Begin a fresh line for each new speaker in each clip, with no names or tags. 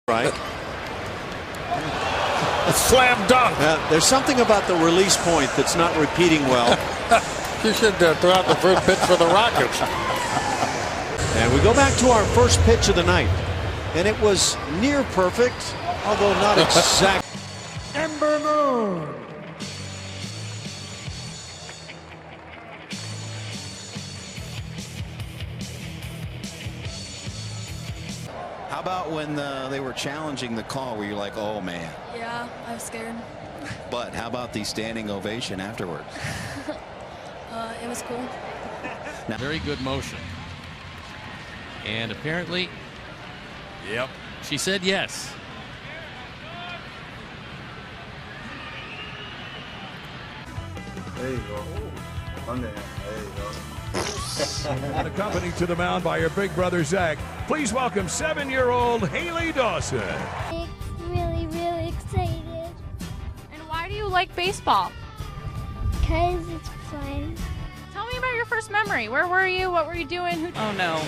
Right.
A slam dunk.
There's something about the release point that's not repeating well.
You should throw out the first pitch for the Rockets.
And we go back to our first pitch of the night. And it was near perfect, although not exact.
Ember Moon.
How about when they were challenging the call where you're like, oh man?
Yeah, I was scared.
But how about the standing ovation afterwards?
It was cool.
Now, very good motion. And apparently,
Yep.
she said yes.
There you go. There you go.
And accompanied to the mound by her big brother Zach. Please welcome 7-year-old Haley Dawson.
Really, really excited.
And why do you like baseball?
Because it's fun.
Tell me about your first memory. Where were you? What were you doing? Oh, no.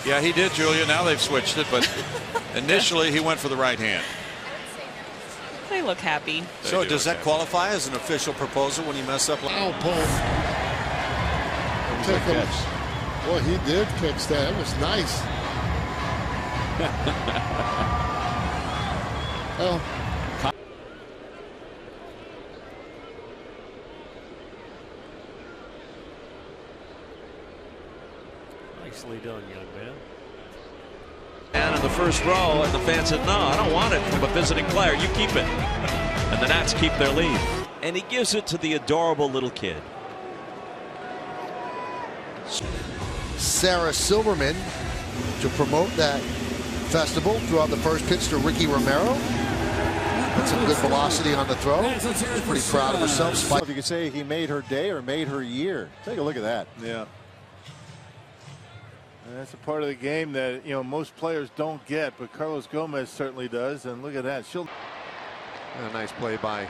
Yeah, he did, Julia. Now they've switched it, but initially he went for the right hand.
They look happy.
So does that qualify as an official proposal when you mess up?
Oh, boom. Take him. Boy, he did catch that. That was nice. Oh.
Nicely done, young man.
And in the first row, and the fan said, no, I don't want it from a visiting player. You keep it. And the Nats keep their lead. And he gives it to the adorable little kid.
Sarah Silverman to promote that festival threw out the first pitch to Ricky Romero. Had some good velocity on the throw. Pretty proud of herself.
If you could say he made her day or made her year. Take a look at that.
Yeah. And that's a part of the game that, most players don't get, but Carlos Gomez certainly does. And look at that. She'll.
And a nice play by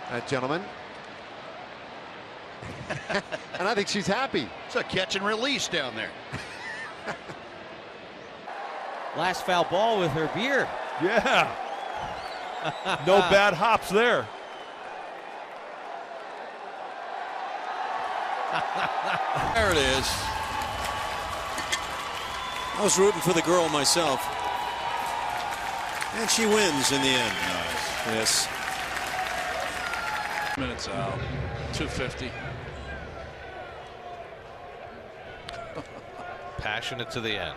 that gentleman. And I think she's happy.
It's a catch and release down there.
Last foul ball with her beer.
Yeah. No bad hops there.
There it is.
I was rooting for the girl myself. And she wins in the end. Yes.
Minutes out. 250.
Passionate to the end.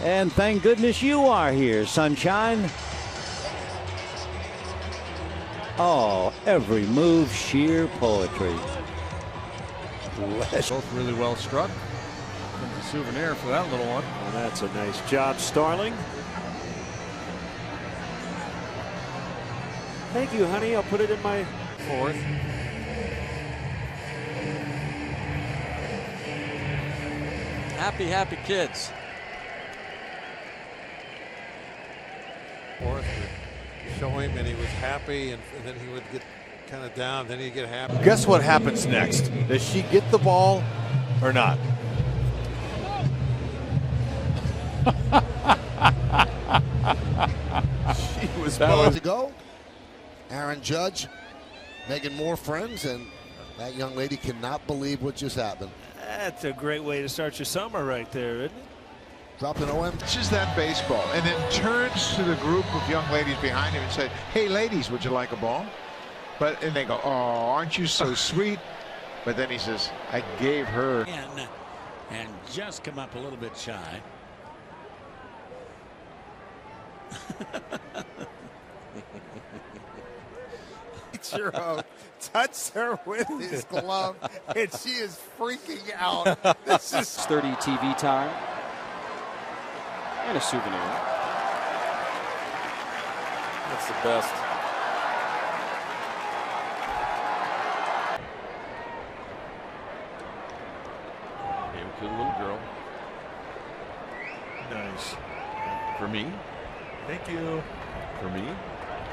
And thank goodness you are here, sunshine. Oh, every move, sheer poetry.
Both really well struck. A souvenir for that little one.
Well, that's a nice job, Starling. Thank you, honey. I'll put it in my
Fourth.
Happy kids.
Fourth. Show him, and he was happy, and then he would get kind of down, then he'd get happy.
Guess what happens next? Does she get the ball or not?
She was about to go. Aaron Judge making more friends, and that young lady cannot believe what just happened.
That's a great way to start your summer right there, isn't it?
Dropped an OM.
Pitches that baseball and then turns to the group of young ladies behind him and said, hey, ladies, would you like a ball? And they go, oh, aren't you so sweet? But then he says, I gave her.
And just come up a little bit shy.
Ichiro touched her with his glove, and she is freaking out. This is
30 TV time. And a souvenir. That's the best.
Gave it to the little girl.
Nice.
For me.
Thank you.
For me.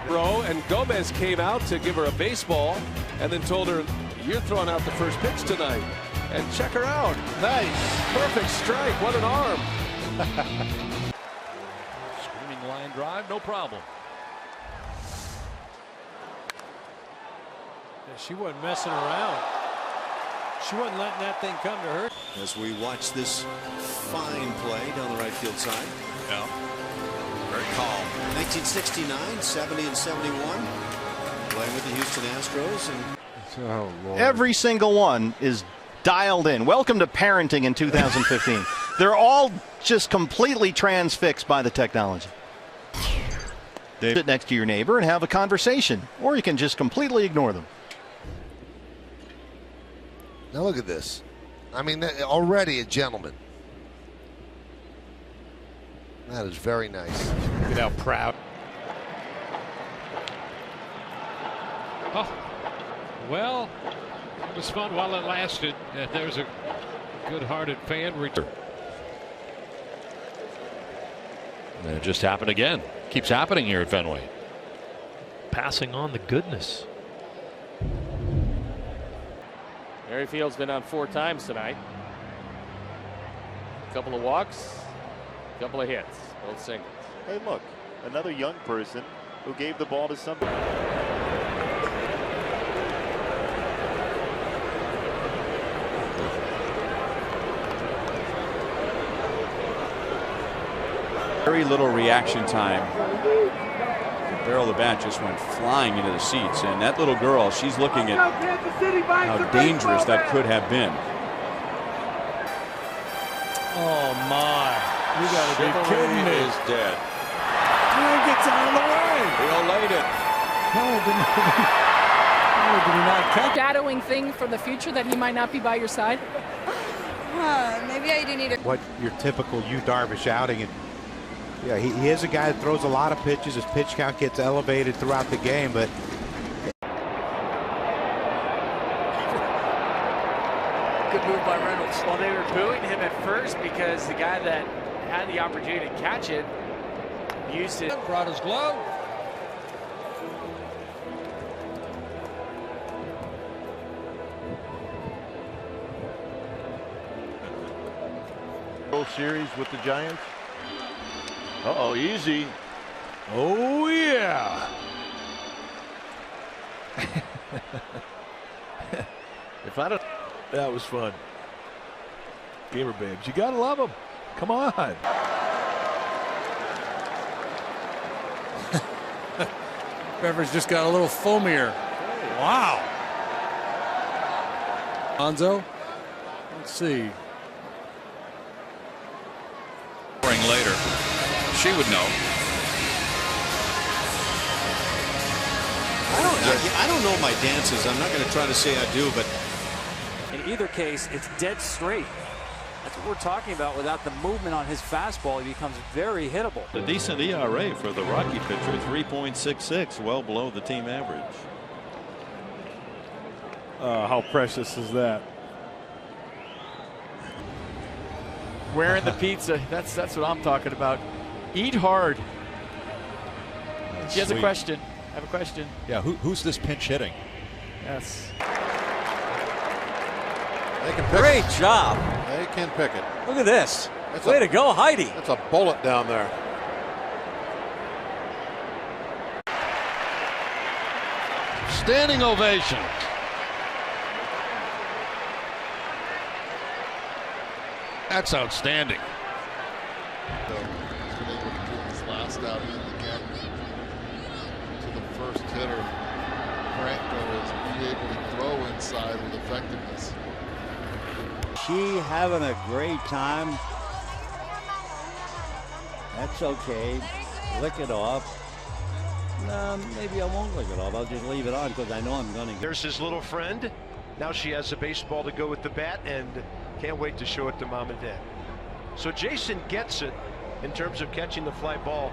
And Gomez came out to give her a baseball and then told her, you're throwing out the first pitch tonight. And check her out. Nice. Perfect strike. What an arm. Screaming line drive, no problem.
Yeah, she wasn't messing around. She wasn't letting that thing come to her.
As we watch this fine play down the right field side.
Yeah. Very calm.
1969, 70 and 71. Playing with the Houston Astros. And
Oh, Lord.
Every single one is dialed in. Welcome to parenting in 2015. They're all just completely transfixed by the technology. Sit next to your neighbor and have a conversation, or you can just completely ignore them.
Now look at this. I mean, already a gentleman. That is very nice.
Look at how proud.
Oh, well, it was fun while it lasted. There's a good-hearted fan return.
And it just happened again. Keeps happening here at Fenway.
Passing on the goodness.
Merrifield's been on 4 times tonight. A couple of walks, a couple of hits, both singles.
Hey, look, another young person who gave the ball to somebody.
Very little reaction time. The barrel of the bat just went flying into the seats, and that little girl, she's looking at how dangerous that could have been.
Oh my! You got to be kidding me!
Is dead.
He gets out of the way.
He'll laid it.
No, did he not catch?
Shadowing thing for the future that he might not be by your side.
Maybe I do need to.
What your typical Yu Darvish outing. And yeah, he is a guy that throws a lot of pitches. His pitch count gets elevated throughout the game, but
Good move by Reynolds. Well, they were booing him at first because the guy that had the opportunity to catch it used it.
Brought his glove.
World Series with the Giants. Uh-oh, easy.
Oh, yeah.
If I don't, that was fun. Gamer babes, you gotta love them. Come on.
Beverage just got a little foamier. Wow. Alonzo. Let's see.
Later, she would know.
I don't know my dances. I'm not going to try to say I do, but
In either case, it's dead straight. That's what we're talking about. Without the movement on his fastball, he becomes very hittable.
A decent ERA for the Rocky pitcher, 3.66, well below the team average.
How precious is that?
Wearing the pizza. That's what I'm talking about. Eat hard. She has a question. I have a question.
Yeah, who's this pinch hitting?
Yes.
They can pick
Great job.
They can pick it.
Look at this.
That's
Way to go, Heidi.
That's a bullet down there. Standing ovation. That's outstanding.
He's been able to get his last out in again to the first hitter. Franco is be able to throw inside with effectiveness.
She having a great time. That's okay. Lick it off. No, maybe I won't lick it off. I'll just leave it on because I know I'm going to get.
There's his little friend. Now she has a baseball to go with the bat and can't wait to show it to mom and dad. So Jason gets it in terms of catching the fly ball.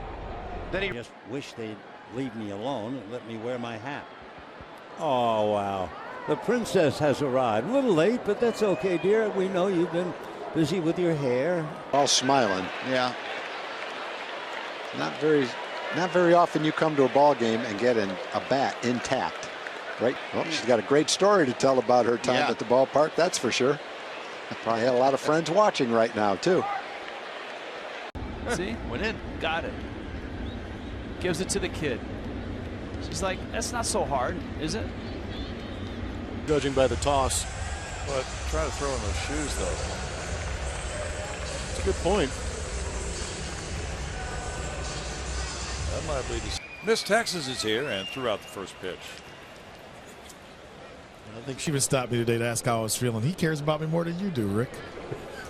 Then he
just wish they'd leave me alone and let me wear my hat. Oh, wow. The princess has arrived. A little late, but that's okay, dear. We know you've been busy with your hair.
All smiling. Yeah. Not very often you come to a ball game and get a bat intact, right? Well, she's got a great story to tell about her time at the ballpark, that's for sure. Probably had a lot of friends watching right now, too.
See?
Went in.
Got it. Gives it to the kid. She's like, that's not so hard, is it?
Judging by the toss.
But try to throw in those shoes, though.
It's a good point.
That might lead to.
Miss Texas is here and threw out the first pitch.
I think she would stop me today to ask how I was feeling. He cares about me more than you do, Rick.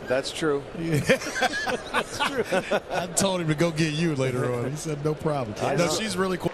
That's true.
Yeah. That's true. I told him to go get you later on. He said no problem. No, she's really cool.